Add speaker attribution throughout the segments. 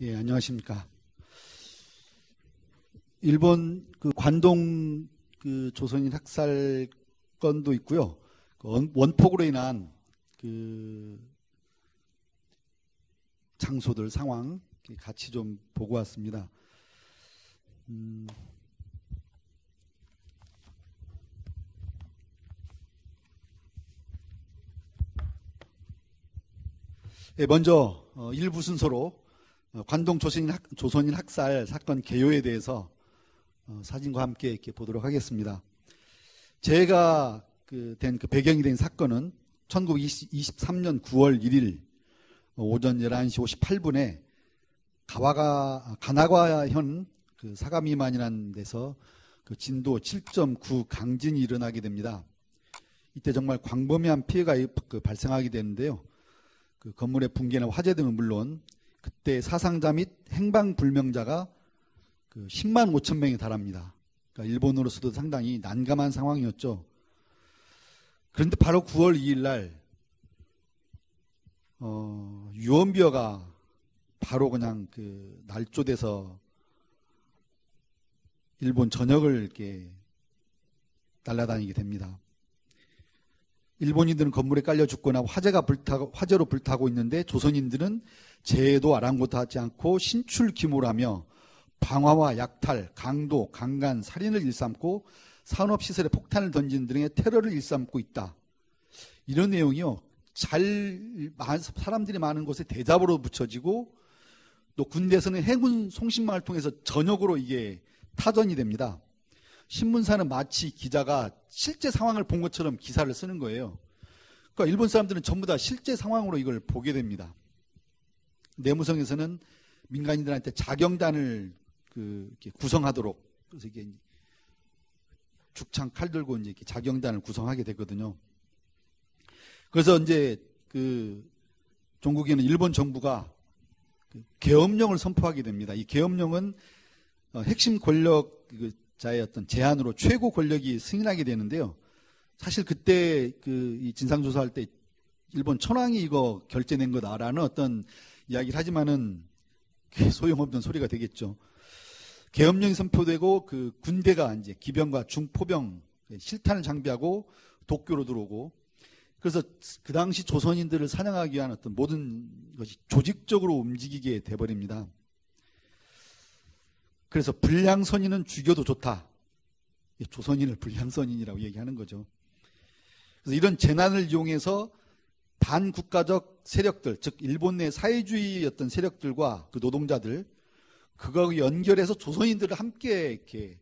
Speaker 1: 예, 안녕하십니까. 일본 그 관동 그 조선인 학살 건도 있고요. 그 원폭으로 인한 그 장소들 상황 같이 좀 보고 왔습니다. 예, 먼저 일부 순서로 관동 조선인 학살 사건 개요에 대해서 사진과 함께 이렇게 보도록 하겠습니다. 제가 그 배경이 된 사건은 1923년 9월 1일 오전 11시 58분에 가나가현 그 사가미만이라는 데서 그 진도 7.9 강진이 일어나게 됩니다. 이때 정말 광범위한 피해가 발생하게 되는데요. 그 건물의 붕괴나 화재 등은 물론 그때 사상자 및 행방불명자가 그 10만 5천 명에 달합니다. 그러니까 일본으로서도 상당히 난감한 상황이었죠. 그런데 바로 9월 2일 날 유언비어가 바로 그냥 그 날조돼서 일본 전역을 이렇게 날아다니게 됩니다. 일본인들은 건물에 깔려 죽거나 화재로 불타고 있는데 조선인들은 재해도 아랑곳하지 않고 신출귀몰하며 방화와 약탈, 강도, 강간, 살인을 일삼고 산업시설에 폭탄을 던지는 등의 테러를 일삼고 있다. 이런 내용이요. 사람들이 많은 곳에 대잡으로 붙여지고 또 군대에서는 해군 송신망을 통해서 전역으로 이게 타전이 됩니다. 신문사는 마치 기자가 실제 상황을 본 것처럼 기사를 쓰는 거예요. 그러니까 일본 사람들은 전부 다 실제 상황으로 이걸 보게 됩니다. 내무성에서는 민간인들한테 자경단을 이렇게 구성하도록, 그래서 이게 죽창 칼 들고 이제 이렇게 자경단을 구성하게 되거든요. 그래서 이제 종국에는 일본 정부가 계엄령을 선포하게 됩니다. 이 계엄령은 핵심 권력자의 어떤 제안으로 최고 권력이 승인하게 되는데요. 사실 그때 이 진상조사할 때 일본 천황이 이거 결재낸 거다라는 어떤 이야기를 하지만은 소용없는 소리가 되겠죠. 계엄령이 선포되고 그 군대가 이제 기병과 중포병 실탄을 장비하고 도쿄로 들어오고, 그래서 그 당시 조선인들을 사냥하기 위한 어떤 모든 것이 조직적으로 움직이게 돼버립니다. 그래서 불량선인은 죽여도 좋다. 조선인을 불량선인이라고 얘기하는 거죠. 그래서 이런 재난을 이용해서 반국가적 세력들, 즉 일본 내 사회주의 어떤 세력들과 그 노동자들, 그거하고 연결해서 조선인들을 함께 이렇게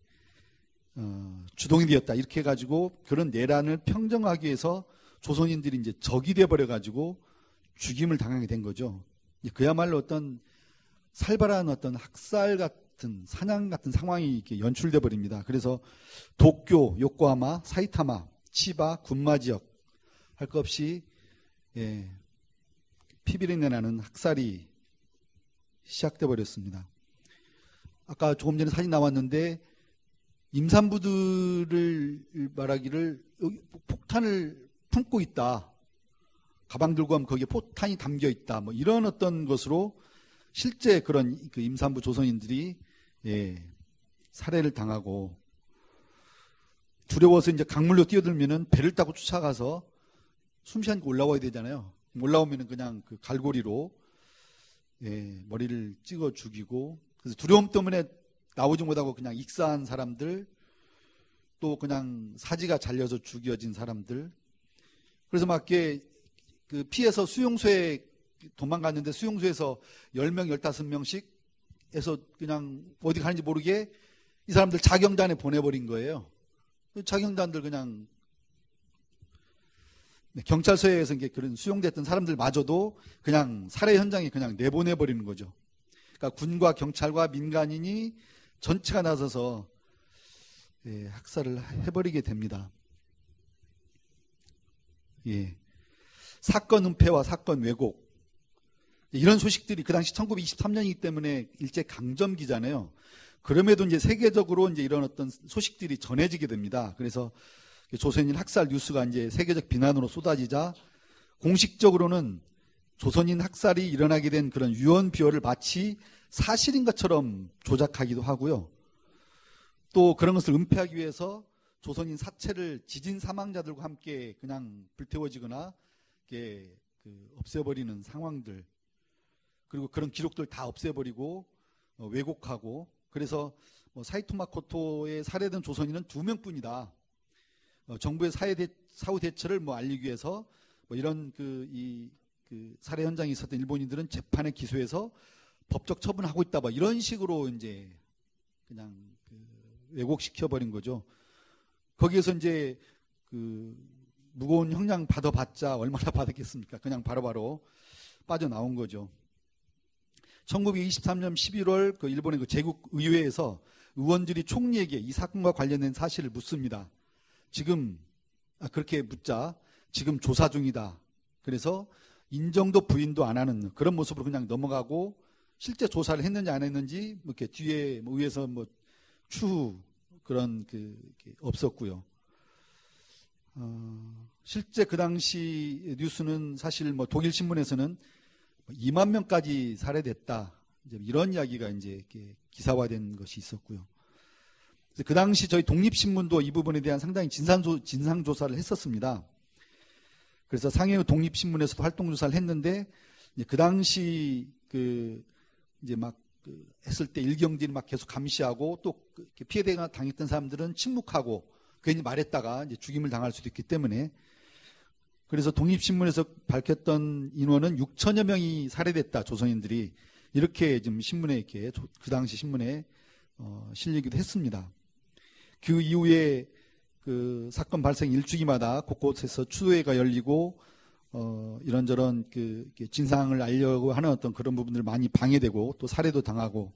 Speaker 1: 주동이 되었다. 이렇게 해가지고 그런 내란을 평정하기 위해서 조선인들이 이제 적이 돼버려가지고 죽임을 당하게 된 거죠. 그야말로 어떤 살벌한 어떤 학살 같은 사냥 같은 상황이 이렇게 연출돼 버립니다. 그래서 도쿄, 요코하마, 사이타마, 치바, 군마 지역 할 것 없이 피비린내 나는 학살이 시작돼 버렸습니다. 아까 조금 전에 사진 나왔는데 임산부들을 말하기를 폭탄을 품고 있다. 가방 들고 가면 거기에 포탄이 담겨 있다. 뭐 이런 어떤 것으로 실제 그런 그 임산부 조선인들이 살해를 당하고, 두려워서 이제 강물로 뛰어들면은 배를 타고 쫓아가서 숨쉬지 않고 올라와야 되잖아요. 올라오면은 그냥 그 갈고리로 머리를 찍어 죽이고, 그래서 두려움 때문에 나오지 못하고 그냥 익사한 사람들, 또 그냥 사지가 잘려서 죽여진 사람들, 그래서 막 이렇게 그 피해서 수용소에 도망갔는데 수용소에서 10명, 15명씩 해서 그냥 어디 가는지 모르게 이 사람들 자경단에 보내버린 거예요. 자경단들 그냥 경찰서에서 그런 수용됐던 사람들마저도 그냥 살해 현장에 그냥 내보내버리는 거죠. 그러니까 군과 경찰과 민간인이 전체가 나서서 학살을 해버리게 됩니다. 사건 은폐와 사건 왜곡, 이런 소식들이 그 당시 1923년이기 때문에 일제 강점기잖아요. 그럼에도 이제 세계적으로 이제 이런 어떤 소식들이 전해지게 됩니다. 그래서 조선인 학살 뉴스가 이제 세계적 비난으로 쏟아지자 공식적으로는 조선인 학살이 일어나게 된 그런 유언비어를 마치 사실인 것처럼 조작하기도 하고요. 또 그런 것을 은폐하기 위해서 조선인 사체를 지진 사망자들과 함께 그냥 불태워지거나 이렇게 없애버리는 상황들, 그리고 그런 기록들 다 없애버리고 왜곡하고, 그래서 사이토 마코토에 살해된 조선인은 2명뿐이다. 정부의 사후 대처를 알리기 위해서 이런 그 살해 현장에 있었던 일본인들은 재판에 기소해서 법적 처분하고 있다. 이런 식으로 이제 그냥 왜곡시켜 버린 거죠. 거기에서 이제 무거운 형량 받아봤자 얼마나 받았겠습니까? 그냥 바로바로 빠져나온 거죠. 1923년 11월 일본의 제국 의회에서 의원들이 총리에게 이 사건과 관련된 사실을 묻습니다. 지금 그렇게 묻자 지금 조사 중이다. 그래서 인정도 부인도 안 하는 그런 모습으로 그냥 넘어가고, 실제 조사를 했는지 안 했는지 이렇게 뒤에 의회에서 추후 그런 없었고요. 실제 그 당시 뉴스는 사실 독일 신문에서는 2만 명까지 살해됐다, 이런 이야기가 이제 이렇게 기사화된 것이 있었고요. 그 당시 저희 독립신문도 이 부분에 대한 상당히 진상조사를 했었습니다. 그래서 상해의 독립신문에서도 활동조사를 했는데, 그 당시 이제 했을 때 일경들이 계속 감시하고, 또 피해가 당했던 사람들은 침묵하고 괜히 말했다가 이제 죽임을 당할 수도 있기 때문에, 그래서 독립신문에서 밝혔던 인원은 6천여 명이 살해됐다, 조선인들이. 이렇게 지금 신문에 이렇게 그 당시 신문에 실리기도 했습니다. 그 이후에 사건 발생 일주기마다 곳곳에서 추도회가 열리고 이런저런 진상을 알려고 하는 어떤 그런 부분들 많이 방해되고, 또 살해도 당하고,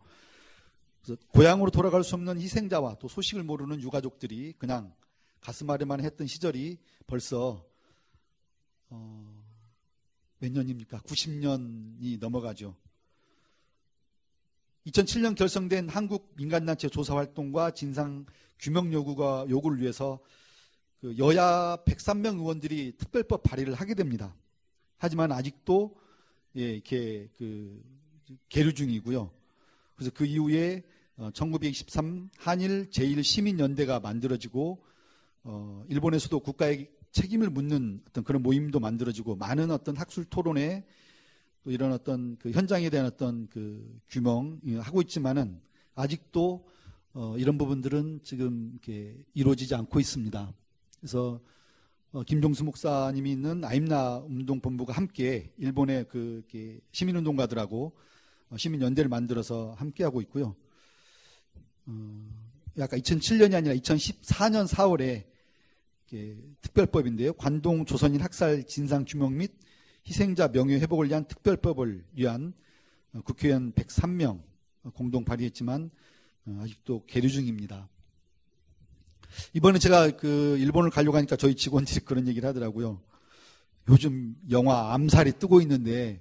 Speaker 1: 그래서 고향으로 돌아갈 수 없는 희생자와 또 소식을 모르는 유가족들이 그냥 가슴 아래만 했던 시절이 벌써 몇 년입니까? 90년이 넘어가죠. 2007년 결성된 한국 민간단체 조사활동과 진상 규명 요구를 위해서 여야 103명 의원들이 특별법 발의를 하게 됩니다. 하지만 아직도 이렇게 계류 중이고요. 그래서 그 이후에 1923 한일 제1시민연대가 만들어지고, 일본에서도 국가의 책임을 묻는 어떤 그런 모임도 만들어지고, 많은 어떤 학술 토론회, 또 이런 어떤 현장에 대한 어떤 규명 하고 있지만은 아직도 이런 부분들은 지금 이렇게 이루어지지 않고 있습니다. 그래서 김종수 목사님이 있는 아임나 운동본부가 함께 일본의 시민운동가들하고 시민연대를 만들어서 함께하고 있고요. 약간 2007년이 아니라 2014년 4월에 특별법인데요. 관동 조선인 학살 진상 규명 및 희생자 명예 회복을 위한 특별법을 위한 국회의원 103명 공동 발의했지만 아직도 계류 중입니다. 이번에 제가 일본을 가려고 하니까 저희 직원들이 그런 얘기를 하더라고요. 요즘 영화 암살이 뜨고 있는데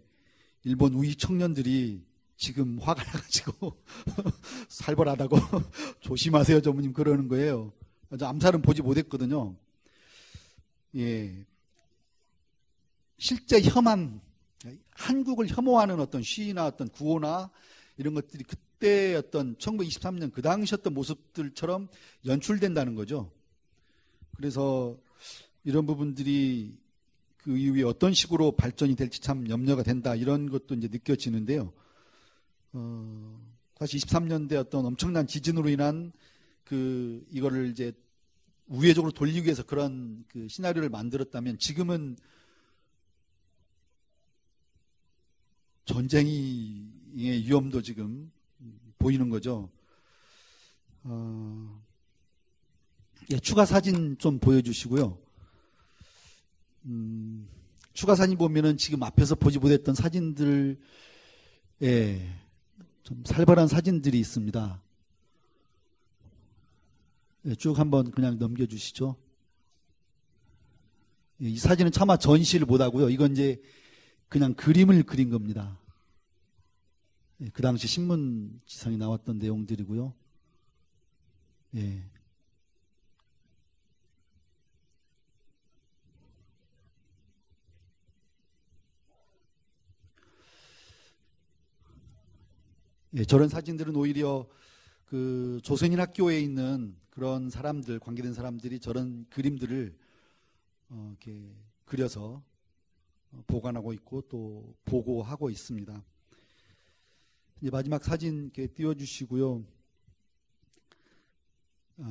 Speaker 1: 일본 우익 청년들이 지금 화가 나가지고 살벌하다고 조심하세요, 전무님, 그러는 거예요. 저 암살은 보지 못했거든요. 예. 실제 한국을 혐오하는 어떤 시위나 어떤 구호나 이런 것들이 그때 어떤 1923년 그 당시 어떤 모습들처럼 연출된다는 거죠. 그래서 이런 부분들이 그 이후에 어떤 식으로 발전이 될지 참 염려가 된다, 이런 것도 이제 느껴지는데요. 사실 23년대 어떤 엄청난 지진으로 인한 이거를 이제 우회적으로 돌리기 위해서 그런 시나리오를 만들었다면, 지금은 전쟁의 위험도 지금 보이는 거죠. 예, 추가 사진 좀 보여주시고요. 추가 사진 보면은 지금 앞에서 보지 못했던 사진들, 좀 살벌한 사진들이 있습니다. 예, 쭉 한번 그냥 넘겨주시죠. 예, 이 사진은 차마 전시를 못하고요. 이건 이제 그냥 그림을 그린 겁니다. 예, 그 당시 신문지상에 나왔던 내용들이고요. 예. 예, 저런 사진들은 오히려 그 조선인 학교에 있는 그런 사람들, 관계된 사람들이 저런 그림들을 이렇게 그려서 보관하고 있고 또 보고하고 있습니다. 이제 마지막 사진 이렇게 띄워주시고요.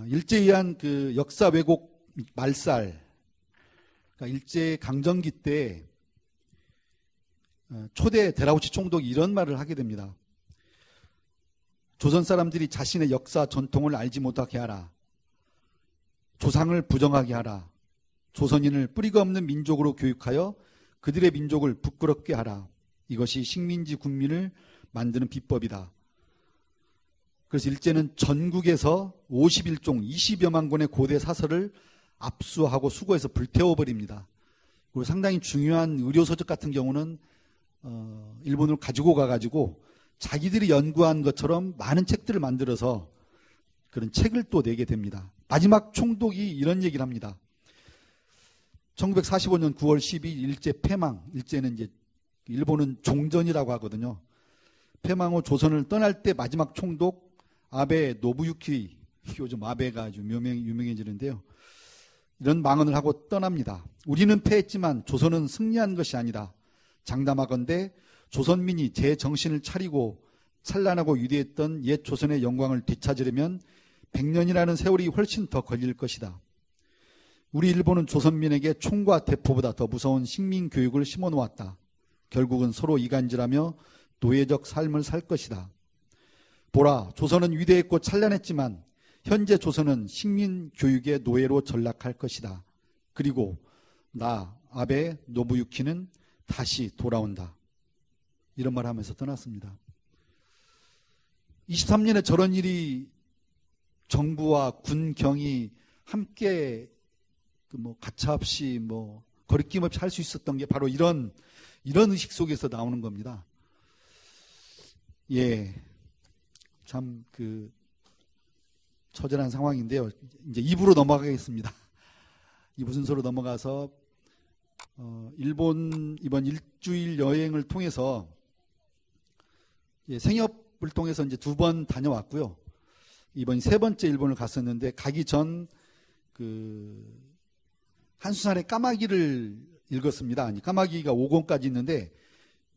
Speaker 1: 일제에 의한 그 역사 왜곡 말살, 그러니까 일제 강점기 때 초대 데라우치 총독이 이런 말을 하게 됩니다. 조선 사람들이 자신의 역사 전통을 알지 못하게 하라. 조상을 부정하게 하라. 조선인을 뿌리가 없는 민족으로 교육하여 그들의 민족을 부끄럽게 하라. 이것이 식민지 군민을 만드는 비법이다. 그래서 일제는 전국에서 51종 20여만 권의 고대 사설을 압수하고 수거해서 불태워버립니다. 그리고 상당히 중요한 의료서적 같은 경우는 일본으로 가지고 가가지고 자기들이 연구한 것처럼 많은 책들을 만들어서 그런 책을 또 내게 됩니다. 마지막 총독이 이런 얘기를 합니다. 1945년 9월 12일 일제 패망, 일제는 이제 일본은 종전이라고 하거든요. 패망 후 조선을 떠날 때 마지막 총독 아베 노부유키, 요즘 아베가 아주 유명해지는데요. 이런 망언을 하고 떠납니다. 우리는 패했지만 조선은 승리한 것이 아니다. 장담하건대 조선민이 제 정신을 차리고 찬란하고 위대했던 옛 조선의 영광을 되찾으려면 100년이라는 세월이 훨씬 더 걸릴 것이다. 우리 일본은 조선민에게 총과 대포보다 더 무서운 식민교육을 심어놓았다. 결국은 서로 이간질하며 노예적 삶을 살 것이다. 보라, 조선은 위대했고 찬란했지만 현재 조선은 식민교육의 노예로 전락할 것이다. 그리고 나 아베 노부유키는 다시 돌아온다. 이런 말 하면서 떠났습니다. 23년에 저런 일이 정부와 군경이 함께 가차없이 거리낌 없이 할 수 있었던 게 바로 이런 의식 속에서 나오는 겁니다. 예. 참 처절한 상황인데요. 이제 2부로 넘어가겠습니다. 2부 순서로 넘어가서 일본 이번 일주일 여행을 통해서 생협을 통해서 이제 2번 다녀왔고요. 이번 3번째 일본을 갔었는데 가기 전 한수산의 까마귀를 읽었습니다. 아니, 까마귀가 5권까지 있는데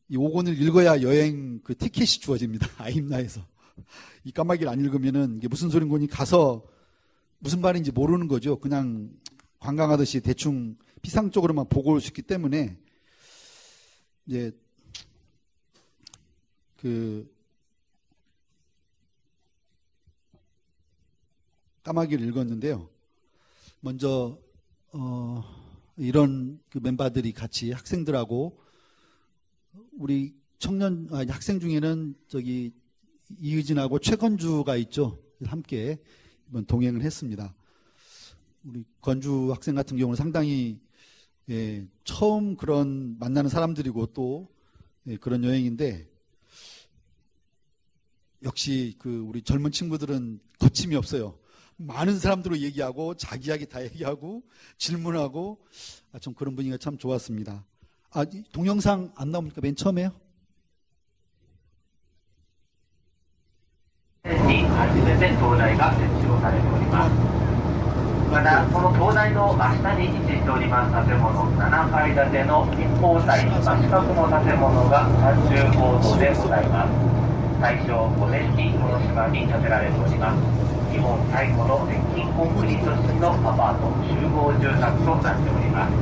Speaker 1: 이 5권을 읽어야 여행 티켓이 주어집니다. 아임나에서. 이 까마귀를 안 읽으면은 이게 무슨 소린 거니 가서 무슨 말인지 모르는 거죠. 그냥 관광하듯이 대충 피상적으로만 보고 올 수 있기 때문에 이제 까마귀를 읽었는데요. 먼저 이런 멤버들이 같이 학생들하고 우리 학생 중에는 이의진하고 최건주가 있죠. 함께 이번 동행을 했습니다. 우리 건주 학생 같은 경우는 상당히 처음 그런 만나는 사람들이고 또 그런 여행인데 역시 우리 젊은 친구들은 거침이 없어요. 많은 사람들로 얘기하고 자기 이야기 다 얘기하고 질문하고 좀 그런 분위기가 참 좋았습니다. 동영상 안 나옵니까? 맨 처음에요?
Speaker 2: に初めて灯台が設置をされております。またこの灯台の真下に位置しております建物7階建ての立方体真四角の建物が30号棟でございます。大正5年にこの島に建てられております。日本最古の鉄筋コンクリート式のアパート集合住宅となっております。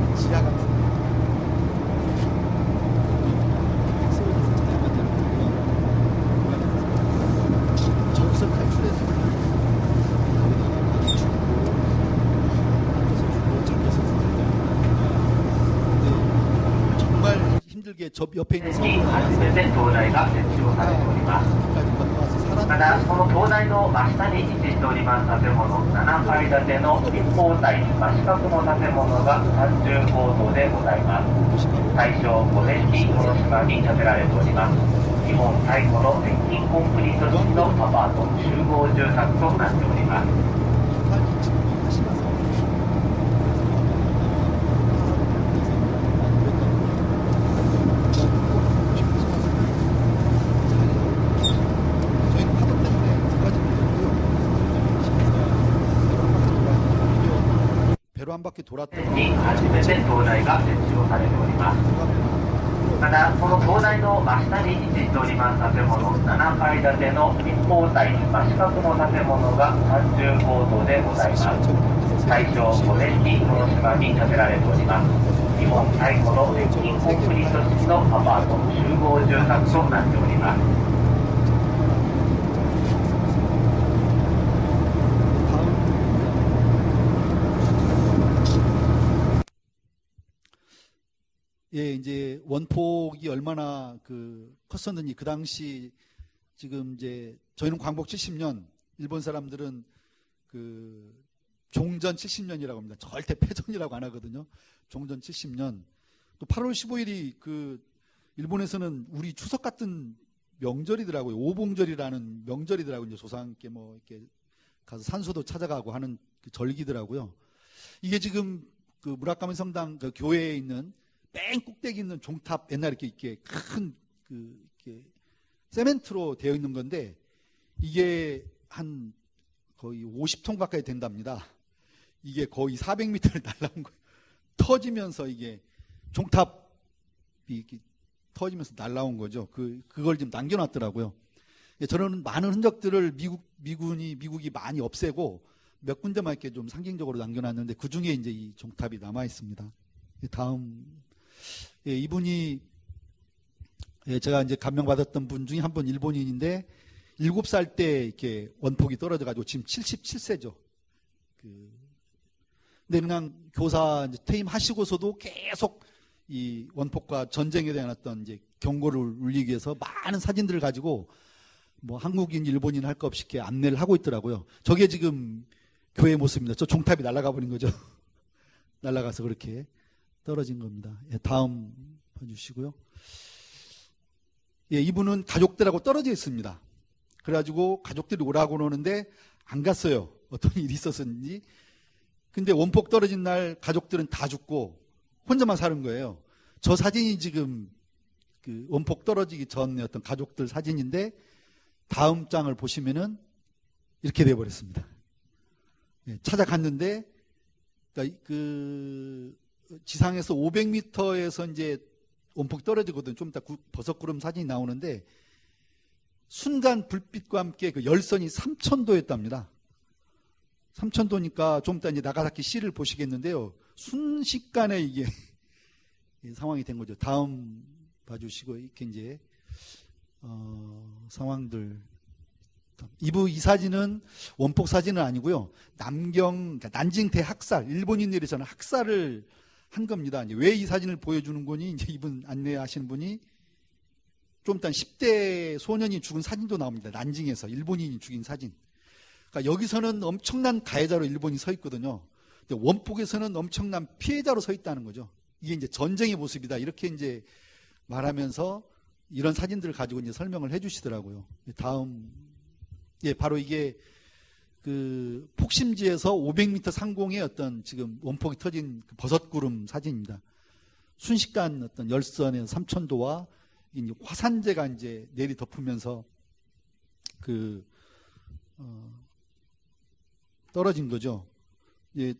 Speaker 1: 저 옆에 있는
Speaker 2: に初めて灯台が設置をされております。またこの灯台の真下に位置しております建物7階建ての立方体真四角の建物が30号棟でございます。大正5年にこの島に建てられております。日本最古の鉄筋コンクリート式のアパート集合住宅となっております。
Speaker 1: ぐる한 바퀴 돌았더니
Speaker 2: に初めて灯台が設置をされております。またこの灯台の真下に位置しております建物7階建ての立方体真四角の建物が30号棟でございます。大正5年にこの島に建てられております。日本最古の鉄筋コンクリート式のアパート集合住宅となっております。
Speaker 1: 예, 이제 원폭이 얼마나 컸었는지 그 당시 지금 이제 저희는 광복 70년, 일본 사람들은 종전 70년이라고 합니다. 절대 패전이라고 안 하거든요. 종전 70년. 또 8월 15일이 일본에서는 우리 추석 같은 명절이더라고요. 오봉절이라는 명절이더라고요. 이제 조상께 뭐 이렇게 가서 산소도 찾아가고 하는 절기더라고요. 이게 지금 무라카미 성당 교회에 있는 맨 꼭대기 있는 종탑 옛날에 이렇게 큰 이렇게 세멘트로 되어 있는 건데 이게 한 거의 50톤 가까이 된답니다. 이게 거의 400m를 날라온 거예요. 터지면서 이게 종탑이 이렇게 터지면서 날라온 거죠. 그걸 지금 남겨놨더라고요. 저는 많은 흔적들을 미국이 많이 없애고 몇 군데만 이렇게 좀 상징적으로 남겨놨는데 그 중에 이제 이 종탑이 남아 있습니다. 다음, 예, 이분이 제가 이제 감명받았던 분 중에 한 분 일본인인데 7살 때 이렇게 원폭이 떨어져가지고 지금 77세죠. 근데 그냥 교사 이제 퇴임하시고서도 계속 이 원폭과 전쟁에 대한 어떤 이제 경고를 울리기 위해서 많은 사진들을 가지고 뭐 한국인, 일본인 할 것 없이 이렇게 안내를 하고 있더라고요. 저게 지금 교회 모습입니다. 저 종탑이 날아가 버린 거죠. 날아가서 그렇게 떨어진 겁니다. 예, 다음 봐주시고요. 예, 이분은 가족들하고 떨어져 있습니다. 그래가지고 가족들이 오라고 그러는데 안 갔어요. 어떤 일이 있었는지. 근데 원폭 떨어진 날 가족들은 다 죽고 혼자만 사는 거예요. 저 사진이 지금 원폭 떨어지기 전에 어떤 가족들 사진인데 다음 장을 보시면은 이렇게 돼버렸습니다. 예, 찾아갔는데 그러니까 지상에서 500m에서 이제 원폭 떨어지거든요. 좀 이따 버섯구름 사진이 나오는데 순간 불빛과 함께 그 열선이 3000도였답니다. 3000도니까 좀 이따 이제 나가사키 시를 보시겠는데요. 순식간에 이게 상황이 된 거죠. 다음 봐주시고 이렇게 이제 상황들. 이 사진은 원폭 사진은 아니고요. 그러니까 난징 대학살, 일본인들이 저는 학살을 한 겁니다. 왜 이 사진을 보여주는 거니? 이제 이분 안내하시는 분이 좀 이따 10대 소년이 죽은 사진도 나옵니다. 난징에서 일본인이 죽인 사진. 그러니까 여기서는 엄청난 가해자로 일본이 서 있거든요. 근데 원폭에서는 엄청난 피해자로 서 있다는 거죠. 이게 이제 전쟁의 모습이다. 이렇게 이제 말하면서 이런 사진들을 가지고 이제 설명을 해주시더라고요. 다음, 예, 바로 이게 폭심지에서 500m 상공에 어떤 지금 원폭이 터진 버섯구름 사진입니다. 순식간 어떤 열선의 3000도와 화산재가 이제 내리 덮으면서 떨어진 거죠. 예,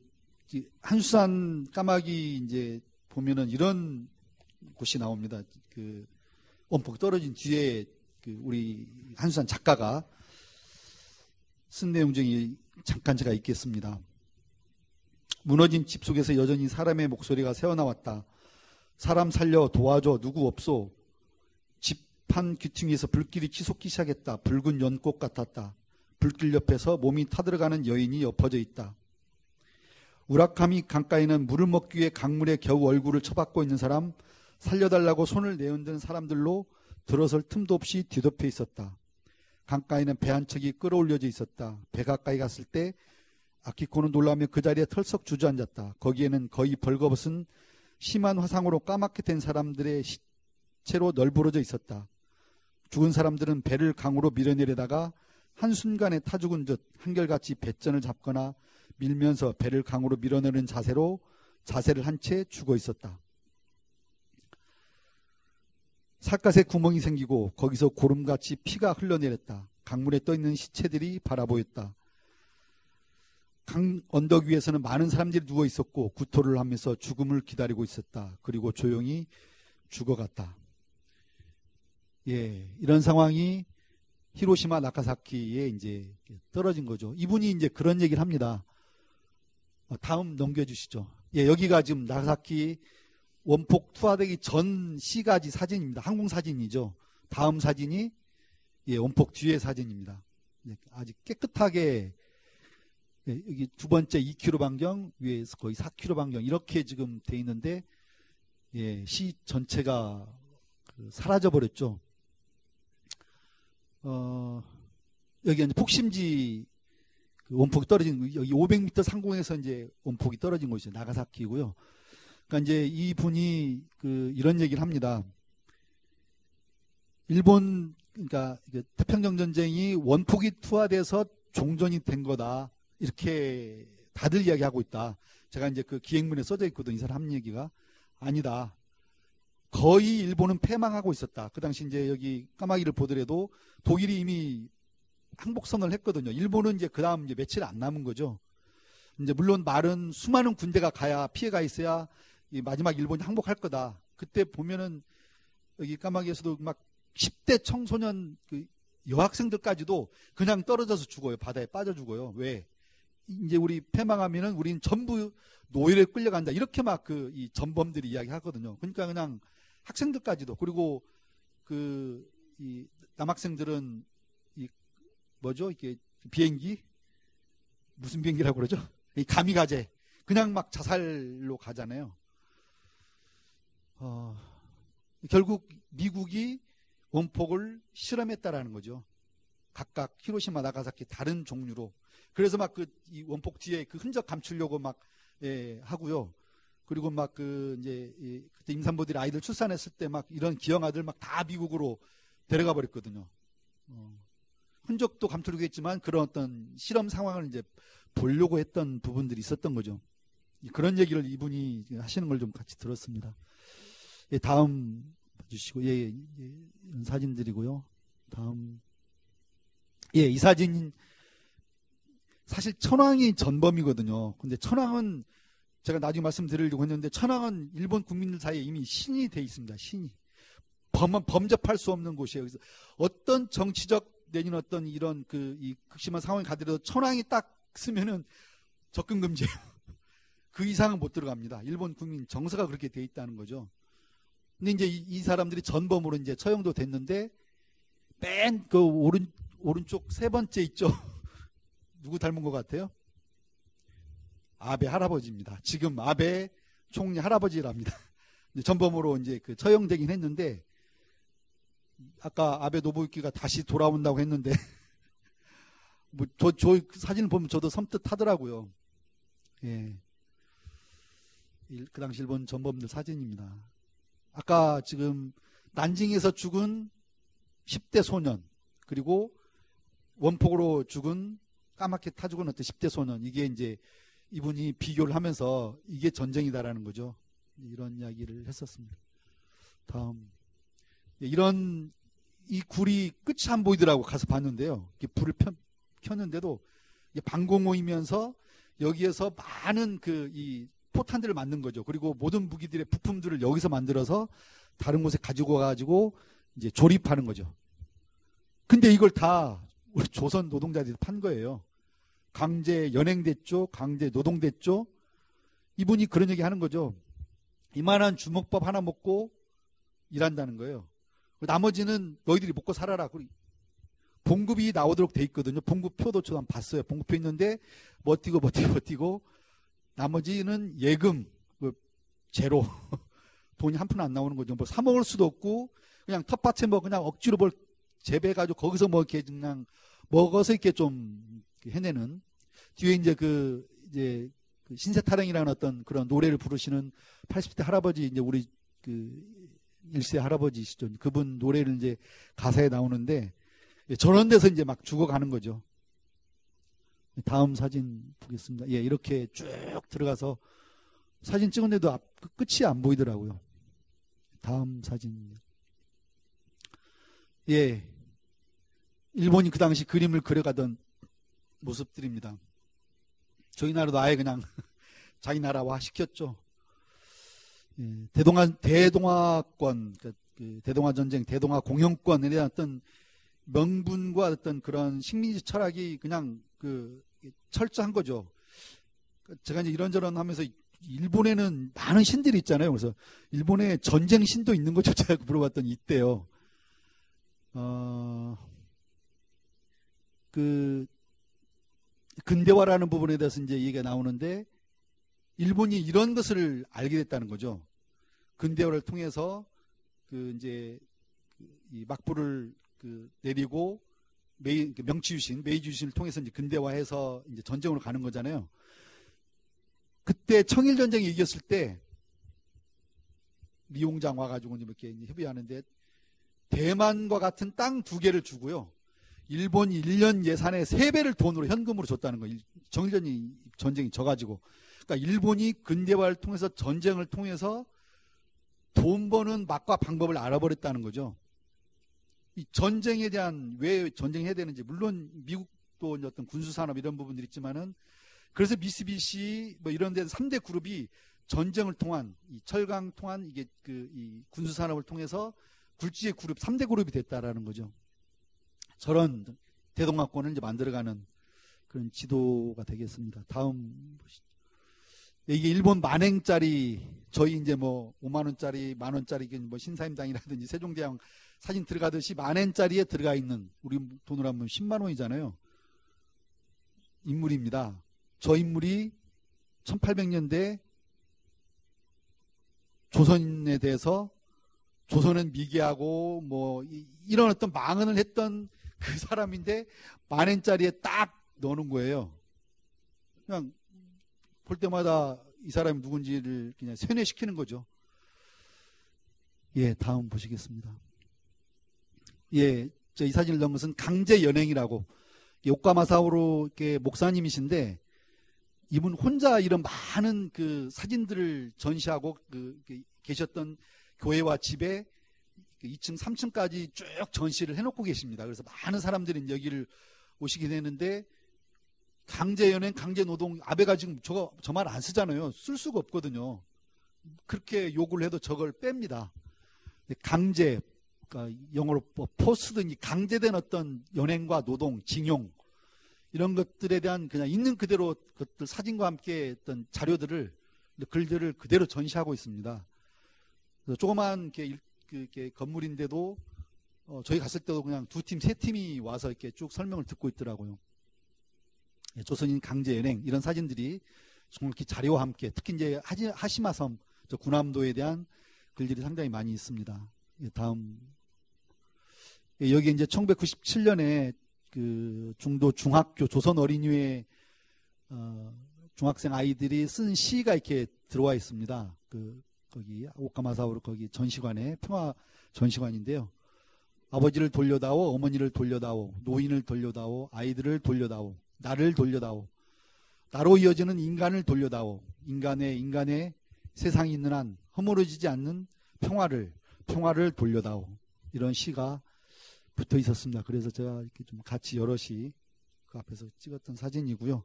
Speaker 1: 한수산 까마귀 이제 보면은 이런 곳이 나옵니다. 원폭 떨어진 뒤에 우리 한수산 작가가 쓴 내용 중에 잠깐 제가 읽겠습니다. 무너진 집 속에서 여전히 사람의 목소리가 새어나왔다. 사람 살려 도와줘 누구 없소. 집한 귀퉁이에서 불길이 치솟기 시작했다. 붉은 연꽃 같았다. 불길 옆에서 몸이 타들어가는 여인이 엎어져 있다. 우라카미 강가에는 물을 먹기 위해 강물에 겨우 얼굴을 쳐박고 있는 사람, 살려달라고 손을 내흔든 사람들로 들어설 틈도 없이 뒤덮여 있었다. 강가에는 배 한 척이 끌어올려져 있었다. 배 가까이 갔을 때 아키코는 놀라며 그 자리에 털썩 주저앉았다. 거기에는 거의 벌거벗은 심한 화상으로 까맣게 된 사람들의 시체로 널브러져 있었다. 죽은 사람들은 배를 강으로 밀어내려다가 한순간에 타 죽은 듯 한결같이 배전을 잡거나 밀면서 배를 강으로 밀어내는 자세를 한 채 죽어 있었다. 살갗에 구멍이 생기고 거기서 고름같이 피가 흘러내렸다. 강물에 떠있는 시체들이 바라보였다. 강 언덕 위에서는 많은 사람들이 누워 있었고 구토를 하면서 죽음을 기다리고 있었다. 그리고 조용히 죽어갔다. 예, 이런 상황이 히로시마 나가사키에 이제 떨어진 거죠. 이분이 이제 그런 얘기를 합니다. 다음 넘겨주시죠. 예, 여기가 지금 나가사키 원폭 투하되기 전 시가지 사진입니다. 항공 사진이죠. 다음 사진이 예, 원폭 뒤의 사진입니다. 아주 깨끗하게 예, 여기 두 번째 2km 반경, 위에서 거의 4km 반경 이렇게 지금 돼 있는데 예, 시 전체가 사라져 버렸죠. 여기 이제 폭심지 원폭이 떨어진 여기 500m 상공에서 이제 원폭이 떨어진 곳이죠. 나가사키고요. 그러니까 이제 이 분이 이런 얘기를 합니다. 일본 그러니까 태평양 전쟁이 원폭이 투하돼서 종전이 된 거다. 이렇게 다들 이야기하고 있다. 제가 이제 그 기획문에 써져 있거든. 이 사람 한 얘기가 아니다. 거의 일본은 패망하고 있었다. 그 당시 이제 여기 까마귀를 보더라도 독일이 이미 항복선언을 했거든요. 일본은 이제 그 다음 이제 며칠 안 남은 거죠. 이제 물론 말은 수많은 군대가 가야 피해가 있어야 이 마지막 일본이 항복할 거다. 그때 보면은 여기 까마귀에서도 막 10대 청소년 여학생들까지도 그냥 떨어져서 죽어요. 바다에 빠져 죽어요. 왜? 이제 우리 패망하면은 우린 전부 노예를 끌려간다. 이렇게 막 이 전범들이 이야기하거든요. 그러니까 그냥 학생들까지도 그리고 이 남학생들은 이 뭐죠? 이게 비행기 무슨 비행기라고 그러죠? 이 가미가제 그냥 막 자살로 가잖아요. 결국 미국이 원폭을 실험했다라는 거죠. 각각 히로시마, 나가사키 다른 종류로. 그래서 막 이 원폭 뒤에 그 흔적 감추려고 막 하고요. 그리고 막 이제 그때 임산부들이 아이들 출산했을 때 막 이런 기형아들 막 다 미국으로 데려가 버렸거든요. 흔적도 감추려고 했지만 그런 어떤 실험 상황을 이제 보려고 했던 부분들이 있었던 거죠. 그런 얘기를 이분이 하시는 걸 좀 같이 들었습니다. 예, 다음 봐주시고, 예, 이런 사진들이고요. 다음, 예, 이 사진 사실 천황이 전범이거든요. 근데 천황은 제가 나중에 말씀드리려고 했는데 천황은 일본 국민들 사이에 이미 신이 돼 있습니다. 신이 범접할 수 없는 곳이에요. 그래서 어떤 정치적 내지는 어떤 이런 이 극심한 상황이 가더라도 천황이 딱 쓰면은 접근 금지예요. 그 이상은 못 들어갑니다. 일본 국민 정서가 그렇게 돼 있다는 거죠. 근데 이제 이 사람들이 전범으로 이제 처형도 됐는데 맨 오른쪽 세 번째 있죠. 누구 닮은 것 같아요? 아베 할아버지입니다. 지금 아베 총리 할아버지랍니다. 전범으로 이제 처형되긴 했는데 아까 아베 노부유키가 다시 돌아온다고 했는데 뭐 저 사진을 보면 저도 섬뜩하더라고요. 예. 그 당시 일본 전범들 사진입니다. 아까 지금 난징에서 죽은 10대 소년 그리고 원폭으로 죽은 까맣게 타 죽은 어떤 10대 소년 이게 이제 이분이 비교를 하면서 이게 전쟁이다라는 거죠. 이런 이야기를 했었습니다. 다음 이런 이 굴이 끝이 안 보이더라고 가서 봤는데요. 불을 켰는데도 방공호이면서 여기에서 많은 이 포탄들을 만든 거죠. 그리고 모든 무기들의 부품들을 여기서 만들어서 다른 곳에 가지고 가지고 이제 조립하는 거죠. 근데 이걸 다 우리 조선 노동자들이 판 거예요. 강제 연행됐죠. 강제 노동됐죠. 이분이 그런 얘기 하는 거죠. 이만한 주먹밥 하나 먹고 일한다는 거예요. 나머지는 너희들이 먹고 살아라. 봉급이 나오도록 돼 있거든요. 봉급표도 저도 봤어요. 봉급표 있는데 버티고 나머지는 예금 제로. 돈이 한 푼 안 나오는 거죠. 뭐 사 먹을 수도 없고 그냥 텃밭에 뭐 그냥 억지로 뭘 재배해가지고 거기서 뭐 이렇게 그냥 먹어서 이렇게 좀 해내는. 뒤에 이제 이제 신세타령이라는 어떤 그런 노래를 부르시는 80대 할아버지 이제 우리 1세 할아버지시죠. 그분 노래를 이제 가사에 나오는데 저런 데서 이제 막 죽어가는 거죠. 다음 사진 보겠습니다. 예, 이렇게 쭉 들어가서 사진 찍었는데도 끝이 안 보이더라고요. 다음 사진. 예, 일본이 그 당시 그림을 그려가던 모습들입니다. 저희 나라도 아예 그냥 자기 나라화 시켰죠. 예, 대동아권, 그 대동아 전쟁, 대동아 공영권에 대한 어떤 명분과 어떤 그런 식민지 철학이 그냥 철저한 거죠. 제가 이제 이런저런 하면서 일본에는 많은 신들이 있잖아요. 그래서 일본에 전쟁 신도 있는 거죠. 제가 물어봤더니 있대요. 근대화라는 부분에 대해서 이제 얘기가 나오는데, 일본이 이런 것을 알게 됐다는 거죠. 근대화를 통해서 이 막부를 내리고 메이지 유신을 통해서 이제 근대화해서 이제 전쟁으로 가는 거잖아요. 그때 청일 전쟁이 이겼을 때 미용장 와가지고 이렇게 협의하는데, 대만과 같은 땅 2개를 주고요, 일본이 1년 예산의 3배를 돈으로 현금으로 줬다는 거예요. 청일 전쟁이 져가지고. 그러니까 일본이 근대화를 통해서, 전쟁을 통해서 돈 버는 맛과 방법을 알아버렸다는 거죠. 이 전쟁에 대한, 왜 전쟁해야 되는지, 물론 미국도 어떤 군수산업 이런 부분들이 있지만은, 그래서 미쓰비시 뭐 이런 데 3대 그룹이 전쟁을 통한, 이 철강 통한 이게 이 군수산업을 통해서 굴지의 그룹, 3대 그룹이 됐다라는 거죠. 저런 대동아권을 이제 만들어가는 그런 지도가 되겠습니다. 다음 보시죠. 이게 일본 만행짜리, 저희 이제 뭐 5만원짜리, 만원짜리 뭐 신사임당이라든지 세종대왕 사진 들어가듯이 만엔짜리에 들어가 있는, 우리 돈으로 하면 10만원이잖아요. 인물입니다. 저 인물이 1800년대 조선에 대해서, 조선은 미개하고 뭐 이런 어떤 망언을 했던 그 사람인데 만엔짜리에 딱 넣는 거예요. 그냥 볼 때마다 이 사람이 누군지를 그냥 세뇌시키는 거죠. 예, 다음 보시겠습니다. 예, 이 사진을 넣은 것은 강제 연행이라고, 오카마사오로 목사님이신데, 이분 혼자 이런 많은 사진들을 전시하고 계셨던 교회와 집에 2층, 3층까지 쭉 전시를 해놓고 계십니다. 그래서 많은 사람들이 여기를 오시게 되는데, 강제 연행, 강제 노동, 아베가 지금 저 말 안 쓰잖아요. 쓸 수가 없거든요. 그렇게 요구를 해도 저걸 뺍니다. 강제, 그러니까 영어로 포스든지 강제된 어떤 연행과 노동, 징용, 이런 것들에 대한 그냥 있는 그대로 그것들 사진과 함께 어떤 자료들을, 글들을 그대로 전시하고 있습니다. 그래서 조그만 이렇게 건물인데도 저희 갔을 때도 그냥 2팀, 3팀이 와서 이렇게 쭉 설명을 듣고 있더라고요. 조선인 강제 연행, 이런 사진들이 정말 이렇게 자료와 함께, 특히 이제 하시마섬, 저 군함도에 대한 글들이 상당히 많이 있습니다. 다음. 여기 이제 1997년에 중도 중학교 조선 어린이회 중학생 아이들이 쓴 시가 이렇게 들어와 있습니다. 거기 오카마사오로 거기 전시관에, 평화 전시관인데요. 아버지를 돌려다오, 어머니를 돌려다오, 노인을 돌려다오, 아이들을 돌려다오, 나를 돌려다오, 나로 이어지는 인간을 돌려다오, 인간의 세상이 있는 한 허물어지지 않는 평화를 돌려다오, 이런 시가 붙어 있었습니다. 그래서 제가 이렇게 좀 같이 여럿이 그 앞에서 찍었던 사진이고요.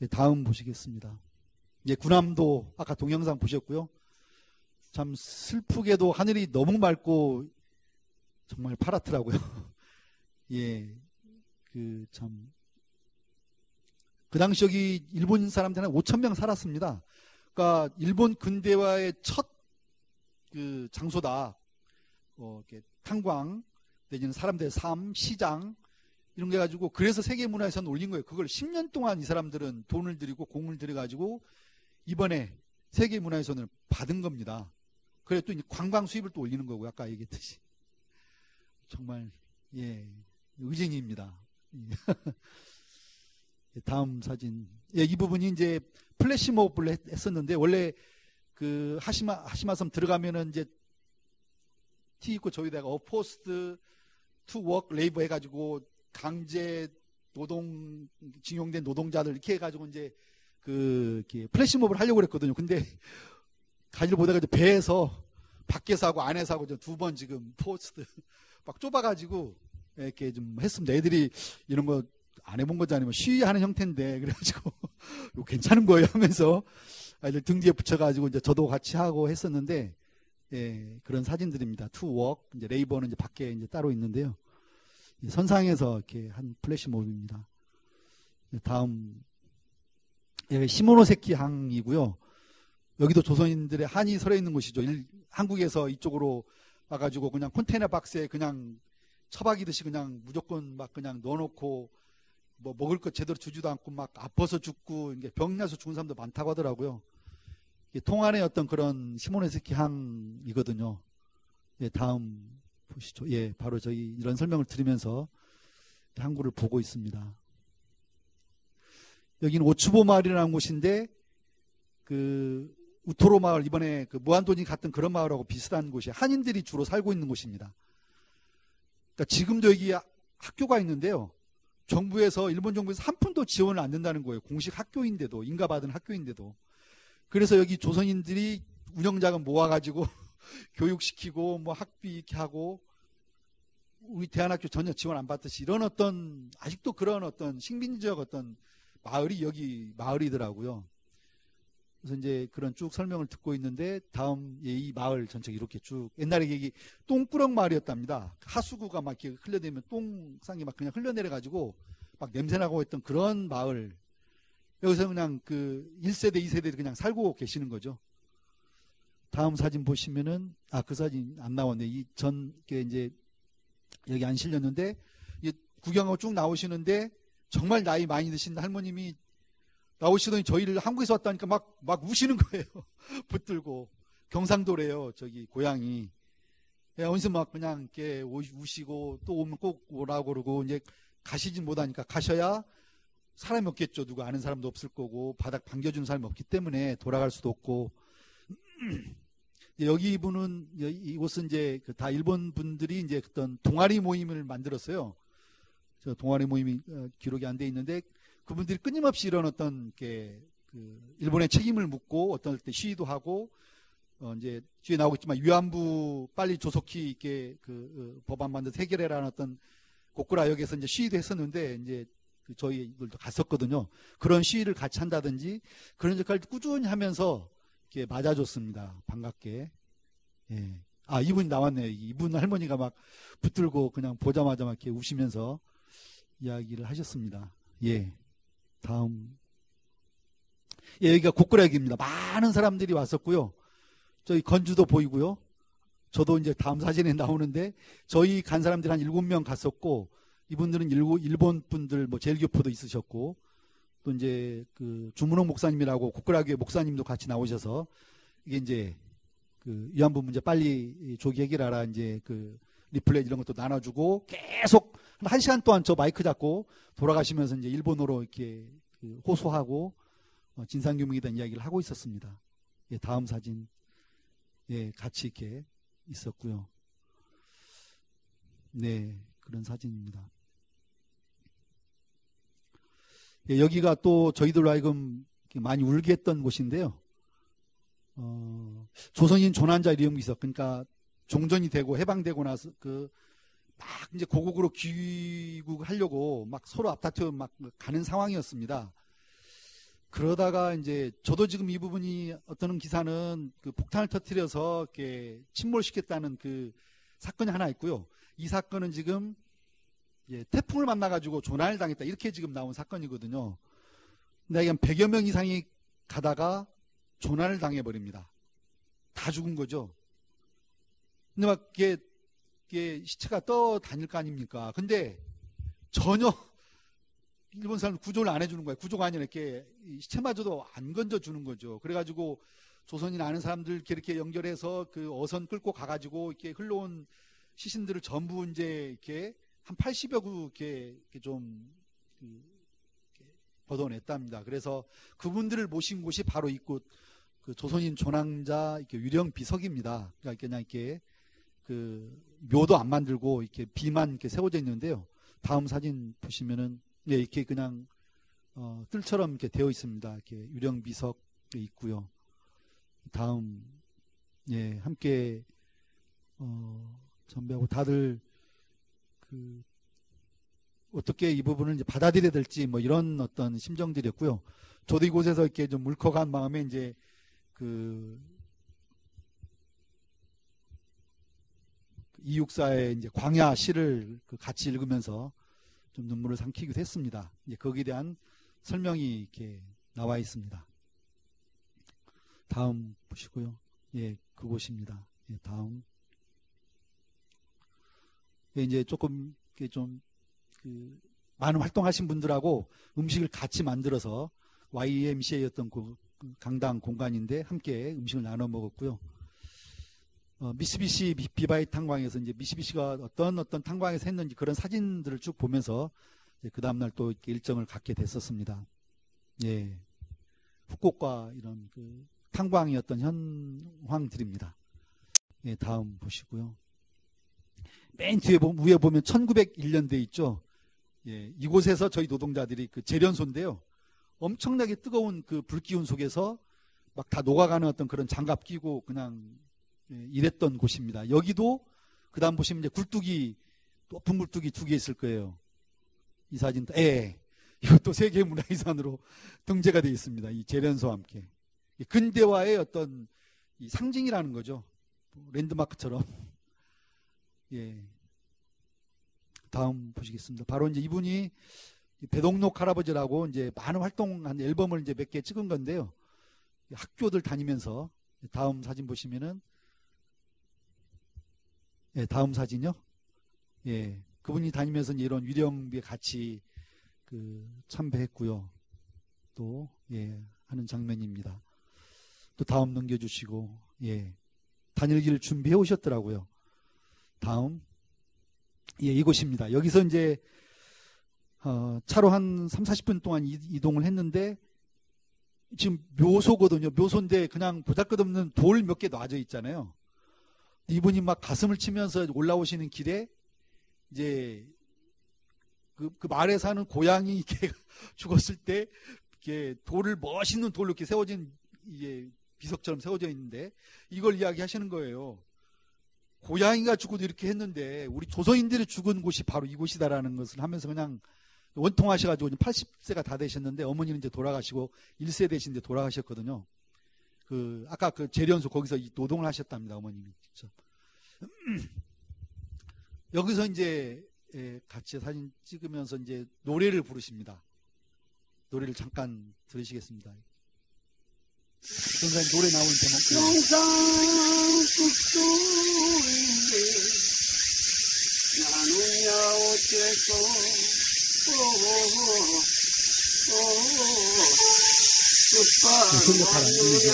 Speaker 1: 다음 보시겠습니다. 군함도 아까 동영상 보셨고요. 참 슬프게도 하늘이 너무 맑고 정말 파랗더라고요. 예, 그 당시 여기 일본 사람들은 5,000명 살았습니다. 그러니까 일본 근대화의 첫 장소다. 이렇게 탄광 내지는 사람들의 삶, 시장, 이런 게 가지고, 그래서 세계문화유산 올린 거예요. 그걸 10년 동안 이 사람들은 돈을 들이고 공을 들여가지고 이번에 세계문화유산을 받은 겁니다. 그래 또 관광 수입을 또 올리는 거고요. 아까 얘기했듯이. 정말, 예, 의진입니다. 다음 사진. 예, 이 부분이 이제 플래시몹을 했었는데, 원래 하시마섬 들어가면은 이제 티 입고 저기다가 어포스트 투 워크 레이버 해가지고 강제 노동, 징용된 노동자들 이렇게 해가지고 이제 이렇게 플래시몹을 하려고 그랬거든요. 근데 가지를 보다가 이제 배에서 밖에서 하고 안에서 하고 2번 지금 포스트 막 좁아가지고 이렇게 좀 했습니다. 애들이 이런 거 안 해본 거잖아요. 시위하는 형태인데 그래가지고 이거 괜찮은 거예요 하면서 아이들 등 뒤에 붙여가지고 이제 저도 같이 하고 했었는데 예, 그런 사진들입니다. 투웍 이제 레이버는 이제 밖에 이제 따로 있는데요. 선상에서 이렇게 한 플래시몹입니다. 다음 시모노세키 항이고요. 여기도 조선인들의 한이 서려 있는 곳이죠. 한국에서 이쪽으로 와가지고 그냥 컨테이너 박스에 그냥 처박이듯이 그냥 무조건 막 그냥 넣어놓고 뭐 먹을 것 제대로 주지도 않고 막 아파서 죽고 이게 병나서 죽은 사람도 많다고 하더라고요. 통안의 어떤 그런 시모노세키 항이거든요. 예, 다음 보시죠. 예, 바로 저희 이런 설명을 들으면서 항구를 보고 있습니다. 여기는 오츠보 마을이라는 곳인데 그 우토로 마을 이번에 그 무한도전이 갔던 그런 마을하고 비슷한 곳이 한인들이 주로 살고 있는 곳입니다. 그러니까 지금도 여기 학교가 있는데요. 일본 정부에서 한 푼도 지원을 안 된다는 거예요. 공식 학교인데도 인가받은 학교인데도. 그래서 여기 조선인들이 운영자금 모아가지고 교육시키고 뭐 학비 이렇게 하고 우리 대한학교 전혀 지원 안 받듯이 이런 어떤 아직도 그런 어떤 식민지적 어떤 마을이 여기 마을이더라고요. 그래서 이제 그런 쭉 설명을 듣고 있는데 다음 이 마을 전체가 이렇게 쭉 옛날에 여기 똥꾸렁 마을이었답니다. 하수구가 막 이렇게 흘려내면 똥상이 막 그냥 흘려내려가지고 막 냄새나고 했던 그런 마을. 여기서 그냥 그 1세대, 2세대 그냥 살고 계시는 거죠. 다음 사진 보시면은 그 사진 안 나왔네. 게 이제 여기 안 실렸는데 구경하고 쭉 나오시는데 정말 나이 많이 드신 할머님이 나오시더니 저희를 한국에서 왔다니까 막 우시는 거예요. 붙들고. 경상도래요. 저기 고향이. 어디서 막 그냥 이렇게 우시고 또 오면 꼭 오라고 그러고 이제 가시진 못하니까 가셔야 사람이 없겠죠. 누구 아는 사람도 없을 거고 바닥 반겨주는 사람이 없기 때문에 돌아갈 수도 없고. 여기 이분은 이곳은 이제 다 일본 분들이 이제 어떤 동아리 모임을 만들었어요. 저 동아리 모임이 기록이 안 돼 있는데 그분들이 끊임없이 이런 어떤 일본의 책임을 묻고 어떤 때 시위도 하고 이제 뒤에 나오겠지만 위안부 빨리 조속히 이렇게 법안 만들어서 해결해라는 어떤 고쿠라역에서 이제 시위도 했었는데 이제 저희들도 갔었거든요. 그런 시위를 같이 한다든지 그런 역할을 꾸준히 하면서 이렇게 맞아줬습니다. 반갑게. 예. 이분이 나왔네요. 이분 할머니가 막 붙들고 그냥 보자마자 막 이렇게 우시면서 이야기를 하셨습니다. 예. 다음. 예, 여기가 고쿠라역입니다. 많은 사람들이 왔었고요. 저희 건주도 보이고요. 저도 이제 다음 사진에 나오는데 저희 간 사람들이 한 7명 갔었고 이분들은 일본 분들 뭐 제일교포도 있으셨고 또 이제 주문홍 목사님이라고 고쿠라교회 목사님도 같이 나오셔서 이게 이제 위안부 문제 빨리 조기 해결하라 이제 리플렛 이런 것도 나눠주고 계속 한 1시간 동안 저 마이크 잡고 돌아가시면서 이제 일본어로 이렇게 호소하고 진상규명에 대한 이야기를 하고 있었습니다. 예, 다음 사진. 예, 같이 이렇게 있었고요. 네, 그런 사진입니다. 예, 여기가 또 저희들로 하여금 많이 울게 했던 곳인데요. 조선인 조난자 이름이 있어. 그러니까 종전이 되고 해방되고 나서 막 이제 고국으로 귀국하려고 막 서로 앞다투어 막 가는 상황이었습니다. 그러다가 이제 저도 지금 이 부분이 어떤 기사는 폭탄을 터뜨려서 이렇게 침몰시켰다는 사건이 하나 있고요. 이 사건은 지금 태풍을 만나가지고 조난을 당했다 이렇게 지금 나온 사건이거든요. 근데 한 100여 명 이상이 가다가 조난을 당해버립니다. 다 죽은 거죠. 근데 막 이게 시체가 떠다닐 거 아닙니까? 근데 전혀 일본 사람 구조를 안 해주는 거예요. 구조가 아니라 이렇게 시체마저도 안 건져주는 거죠. 그래가지고 조선인 아는 사람들 이렇게 연결해서 어선 끌고 가가지고 이렇게 흘러온 시신들을 전부 이제 이렇게 한 80여 구 이렇게 좀 걷어냈답니다. 그래서 그분들을 모신 곳이 바로 이곳 조선인 조난자 유령 비석입니다. 그러니까 그냥 이렇게 묘도 안 만들고 이렇게 비만 이렇게 세워져 있는데요. 다음 사진 보시면은 예, 이렇게 그냥 뜰처럼 이렇게 되어 있습니다. 이렇게 유령 비석이 있고요. 다음 예, 함께 전배하고 다들 어떻게 이 부분을 이제 받아들여야 될지 뭐 이런 어떤 심정들이었고요. 저도 이곳에서 이렇게 좀 울컥한 마음에 이제 이육사의 이제 광야 시를 같이 읽으면서 좀 눈물을 삼키기도 했습니다. 이제 거기에 대한 설명이 이렇게 나와 있습니다. 다음 보시고요. 예, 그곳입니다. 예, 다음. 예, 이제 조금 좀 많은 활동하신 분들하고 음식을 같이 만들어서 YMCA였던 그 강당 공간인데 함께 음식을 나눠 먹었고요. 미쓰비시 비바이 탄광에서 이제 미쓰비시가 어떤 탄광에서 했는지 그런 사진들을 쭉 보면서 그 다음날 또 이렇게 일정을 갖게 됐었습니다. 예. 후쿠오카 이런 탄광의 어떤 현황들입니다. 예, 다음 보시고요. 맨 뒤에 위에 보면 1901년대 있죠. 예, 이곳에서 저희 노동자들이 재련소인데요. 엄청나게 뜨거운 불 기운 속에서 막 다 녹아가는 어떤 그런 장갑 끼고 그냥 일했던 곳입니다. 여기도 그 다음 보시면 이제 굴뚝이, 높은 굴뚝이 2개 있을 거예요. 이 사진도, 이것도 세계문화유산으로 등재가 되어 있습니다. 이 재련소와 함께. 근대화의 어떤 이 상징이라는 거죠. 랜드마크처럼. 예. 다음 보시겠습니다. 바로 이제 이분이 배동록 할아버지라고 이제 많은 활동한 앨범을 이제 몇 개 찍은 건데요. 학교들 다니면서 다음 사진 보시면은 예, 다음 사진요. 예, 그분이 다니면서 이런 위령비에 같이 참배했고요. 또 예, 하는 장면입니다. 또 다음 넘겨주시고 예, 다닐기를 준비해 오셨더라고요. 다음 예, 이곳입니다. 여기서 이제 차로 한 30-40분 동안 이동을 했는데 지금 묘소거든요. 묘소인데 그냥 보잘것없는 돌 몇 개 놔져 있잖아요. 이분이 막 가슴을 치면서 올라오시는 길에 이제 그 마을에 사는 고양이 이렇게 죽었을 때 이렇게 돌을 멋있는 돌로 이렇게 세워진 이게 비석처럼 세워져 있는데 이걸 이야기하시는 거예요. 고양이가 죽어도 이렇게 했는데 우리 조선인들이 죽은 곳이 바로 이곳이다라는 것을 하면서 그냥 원통하셔가지고 80세가 다 되셨는데 어머니는 이제 돌아가시고 1세대신데 돌아가셨거든요. 아까 재련소 거기서 노동을 하셨답니다. 어머님이 직접. 여기서 이제 같이 사진 찍으면서 이제 노래를 부르십니다. 노래를 잠깐 들으시겠습니다. 선생님 노래 나오는 제목.
Speaker 3: 영상국도인데 나는야 어째서
Speaker 1: 소리가 잘 안 들리죠.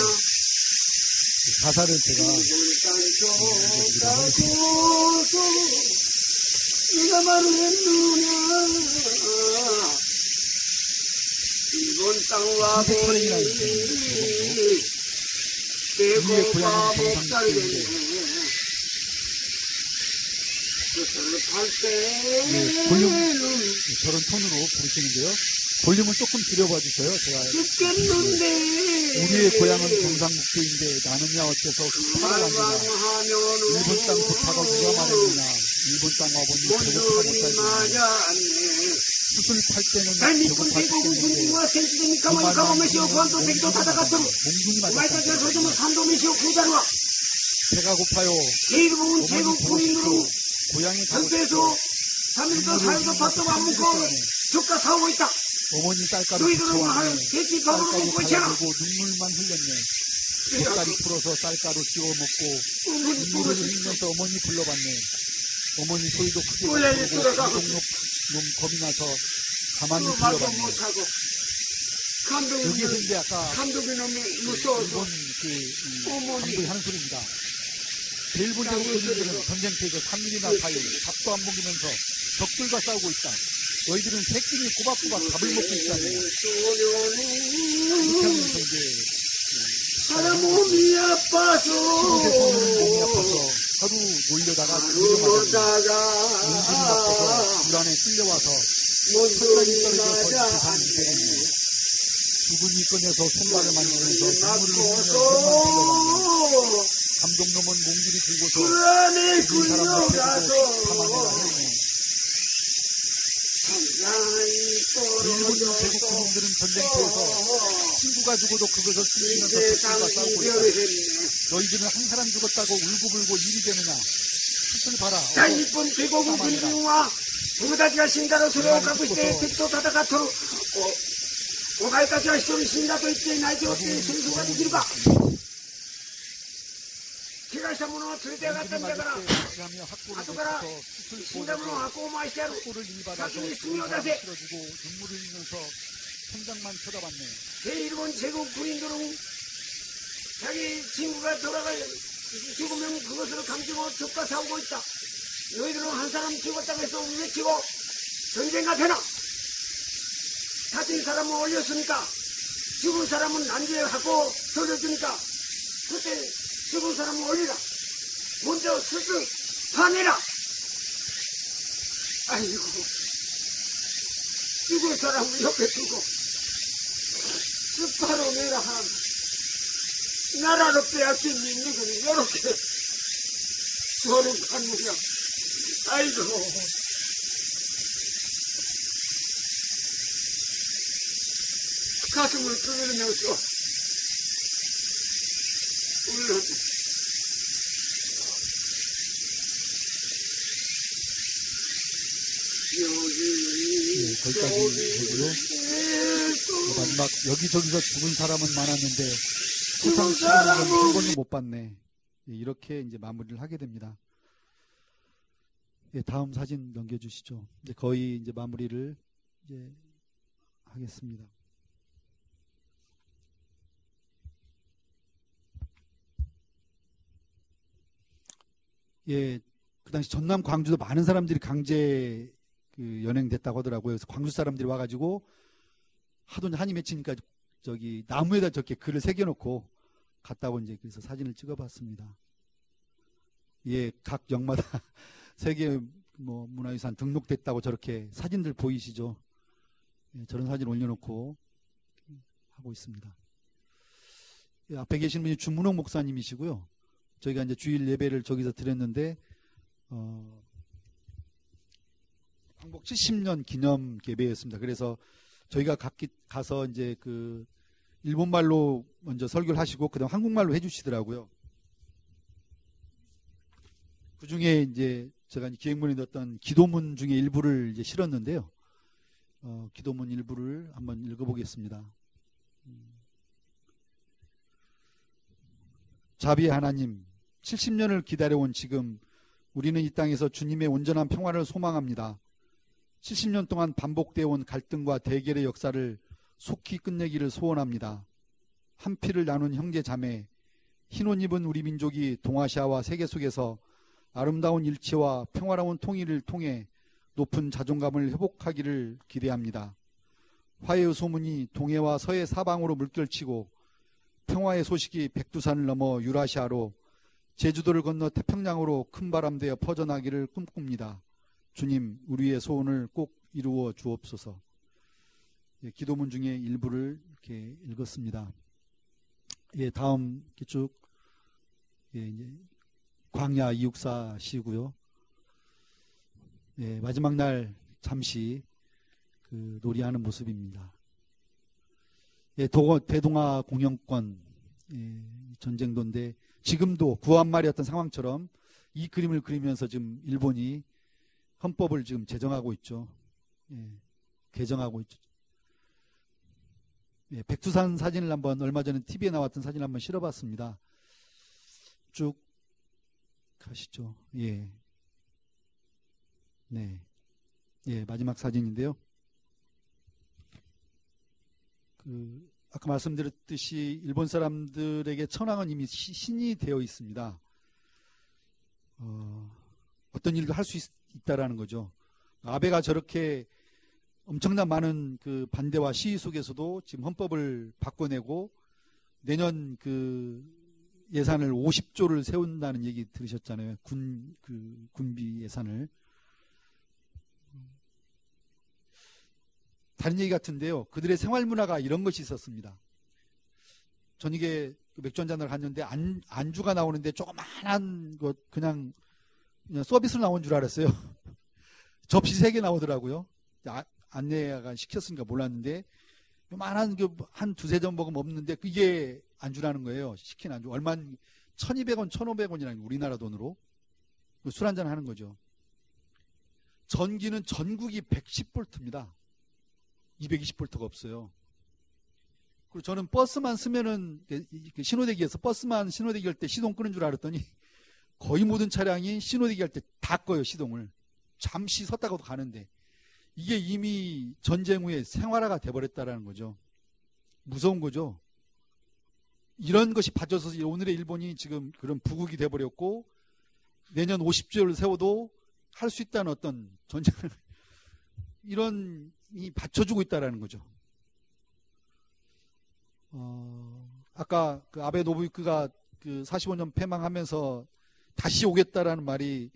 Speaker 1: 가사를 제가
Speaker 3: 네가 말을 했느냐 이번 땅과 보니 배고파 목살이 됐네 스스로 탈
Speaker 1: 볼륨
Speaker 3: 때는
Speaker 1: 저런 톤으로 부르시는데요. 볼륨을 조금 줄여봐 주세요. 제가
Speaker 3: 죽겠는데
Speaker 1: 우리의 고향은 경상북도인데 나는야 어째서 살아가느냐. 일본 땅 좋다고 누가 말했느냐. 일본 땅 와보니 배고프다 못살겠느냐. 수술 탈 때는 배고파 죽겠는데 몽둥이 맞았어요. 배가 고파요. 어머니 보고 고향에 가고 싶어.
Speaker 3: 3일도 4일도 밥도 안 먹고 주가 사오고 있다.
Speaker 1: 어머니 쌀가루
Speaker 3: 너희들은
Speaker 1: 붙여왔네.
Speaker 3: 돼지 밥을
Speaker 1: 쌀가루
Speaker 3: 먹고 있잖아.
Speaker 1: 갈아들고 눈물만 흘렸네. 뱃다리 풀어서 쌀가루 찍어 먹고 눈물을 흘리면서 어머니 불러봤네. 어머니 소리도 크게 부르고 동록 놈 겁이 나서 가만히 불러봤네. 여기에서 이제 아까
Speaker 3: 감독이 놈이 무서워서
Speaker 1: 일본 감독이 하는 소리입니다. 제일 먼저 군인들은 전쟁터에서 3일이나 4일 밥도 안 먹이면서 적들과 싸우고 있다. 너희들은 새끼니 꼬박꼬박 밥을 먹고 있다네. 이렇게 하면서 이제
Speaker 3: 사람 몸이 아파서
Speaker 1: 몸이 아파서 하루 놀려다가
Speaker 3: 놀다가
Speaker 1: 몸이 나빠서 물 안에 끌려와서
Speaker 3: 몸이
Speaker 1: 떨어져서
Speaker 3: 맞아
Speaker 1: 두근이 꺼내서 손발을 만지면서 눈물을 흘리면서 감독놈은 몽길이 들고서
Speaker 3: 그 안에
Speaker 1: 죽은 사람 옆에 두고
Speaker 3: 끌려가서
Speaker 1: 가만히 가네. 일본 제국 군인들은 전쟁터에서 친구가 죽어도 그것을 숨기면서 적군과 싸우고 있다. 너희들은 한 사람 죽었다고 울고불고 일이 되느냐. 천천히 봐라.
Speaker 3: 大日本帝国軍人は僕たちが死んだらそれを隠して敵と戦っとる。お前たちは一人死んだと言って内情って戦争ができるか。怪我した者は連れて上がったんだから、後から死んだ者を箱を回してやる。先に炭を出せ。
Speaker 1: 천장만 쳐다봤네.
Speaker 3: 일본 제국 군인들은 자기 친구가 죽으면 그것을 강제로 적과 싸우고 있다. 너희들은 한 사람 죽었다고 해서 외치고 전쟁가 되나? 다친 사람은 올렸으니까 죽은 사람은 난주하고 돌려주니까 그때 죽은 사람은 올리라. 먼저 스스 파내라. 아이고 죽은 사람은 옆에 두고 스파로 내라 함. 나라로 빼앗긴 민족은 이렇게 거룩한 모양. 아이고. 가슴을 뚫으면서 울는
Speaker 1: 거기까지 되고요. 마지막 여기저기서 죽은 사람은 많았는데 포상 치료는 한 번도 못 봤네. 이렇게 이제 마무리를 하게 됩니다. 다음 사진 넘겨주시죠. 이제 거의 이제 마무리를 이제 하겠습니다. 예, 그 당시 전남 광주도 많은 사람들이 강제 연행됐다고 하더라고요. 그래서 광주 사람들이 와가지고 하도 한이 맺히니까 저기 나무에다 저렇게 글을 새겨놓고 갔다고 이제 그래서 사진을 찍어봤습니다. 예, 각 역마다 세계 뭐 문화유산 등록됐다고 저렇게 사진들 보이시죠? 예, 저런 사진 올려놓고 하고 있습니다. 예, 앞에 계신 분이 주문홍 목사님이시고요. 저희가 이제 주일 예배를 저기서 드렸는데 광복 70년 기념 예배였습니다. 그래서 저희가 가서 이제 그 일본말로 먼저 설교를 하시고 그다음 한국말로 해주시더라고요. 그 중에 이제 제가 기획문에 넣었던 기도문 중에 일부를 이제 실었는데요. 기도문 일부를 한번 읽어보겠습니다. 자비의 하나님, 70년을 기다려온 지금 우리는 이 땅에서 주님의 온전한 평화를 소망합니다. 70년 동안 반복되어 온 갈등과 대결의 역사를 속히 끝내기를 소원합니다. 한 피를 나눈 형제 자매, 흰옷 입은 우리 민족이 동아시아와 세계 속에서 아름다운 일치와 평화로운 통일을 통해 높은 자존감을 회복하기를 기대합니다. 화해의 소문이 동해와 서해 사방으로 물결치고 평화의 소식이 백두산을 넘어 유라시아로 제주도를 건너 태평양으로 큰 바람 되어 퍼져나기를 꿈꿉니다. 주님, 우리의 소원을 꼭 이루어 주옵소서. 예, 기도문 중에 일부를 이렇게 읽었습니다. 예, 다음 쭉 예, 이제 광야 이육사 시고요. 예, 마지막 날 잠시 그 놀이하는 모습입니다. 예, 대동아 공영권 예, 전쟁도인데 지금도 구한말이었던 상황처럼 이 그림을 그리면서 지금 일본이 헌법을 지금 제정하고 있죠. 예, 개정하고 있죠. 예, 백두산 사진을 한번 얼마 전에 TV에 나왔던 사진을 한번 실어봤습니다. 쭉 가시죠. 예, 네, 예, 마지막 사진인데요. 아까 말씀드렸듯이 일본 사람들에게 천황은 이미 신이 되어 있습니다. 어떤 일도 할 수 있다라는 거죠. 아베가 저렇게 엄청난 많은 그 반대와 시위 속에서도 지금 헌법을 바꿔내고 내년 그 예산을 50조를 세운다는 얘기 들으셨잖아요. 군비 예산을. 다른 얘기 같은데요. 그들의 생활 문화가 이런 것이 있었습니다. 저녁에 맥주 한잔을 갔는데 안주가 나오는데 조그만한 것 그냥 서비스로 나온 줄 알았어요. 접시 3개 나오더라고요. 안내가 시켰으니까 몰랐는데 요만한 한 두세 점 먹으면 없는데 이게 안주라는 거예요. 시킨 안주. 얼마 1,200원, 1,500원이라는 우리나라 돈으로 술 한잔 하는 거죠. 전기는 전국이 110볼트입니다. 220볼트가 없어요. 그리고 저는 버스만 쓰면은 신호대기에서 버스만 신호대기 할 때 시동 끄는 줄 알았더니 거의 모든 차량이 신호대기 할 때 다 꺼요, 시동을. 잠시 섰다가도 가는데 이게 이미 전쟁 후에 생활화가 돼버렸다라는 거죠. 무서운 거죠. 이런 것이 받쳐서 오늘의 일본이 지금 그런 부국이 돼버렸고 내년 50조를 세워도 할 수 있다는 어떤 전쟁을 이런 이 받쳐주고 있다라는 거죠. 아까 그 아베 노부유키가 그 45년 패망하면서 다시 오겠다라는 말이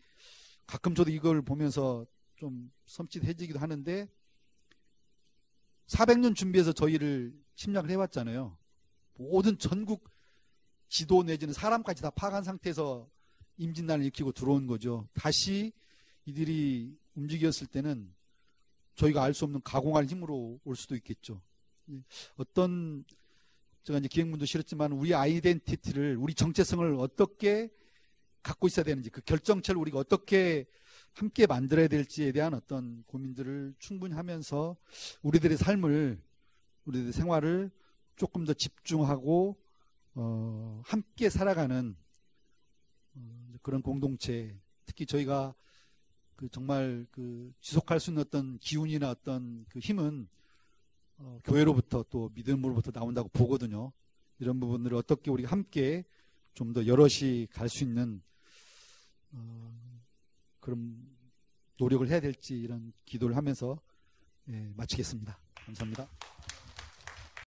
Speaker 1: 가끔 저도 이걸 보면서 좀 섬찟해지기도 하는데 400년 준비해서 저희를 침략을 해왔잖아요. 모든 전국 지도 내지는 사람까지 다 파악한 상태에서 임진난을 일으키고 들어온 거죠. 다시 이들이 움직였을 때는 저희가 알 수 없는 가공할 힘으로 올 수도 있겠죠. 어떤 제가 이제 기획문도 실었지만 우리 아이덴티티를 우리 정체성을 어떻게 갖고 있어야 되는지 그 결정체를 우리가 어떻게 함께 만들어야 될지에 대한 어떤 고민들을 충분히 하면서 우리들의 삶을 우리들의 생활을 조금 더 집중하고 함께 살아가는 그런 공동체 특히 저희가 그 정말 그 지속할 수 있는 어떤 기운이나 어떤 그 힘은 교회로부터 또 믿음으로부터 나온다고 보거든요. 이런 부분들을 어떻게 우리가 함께 좀 더 여럿이 갈 수 있는 그런 노력을 해야 될지 이런 기도를 하면서 마치겠습니다. 감사합니다.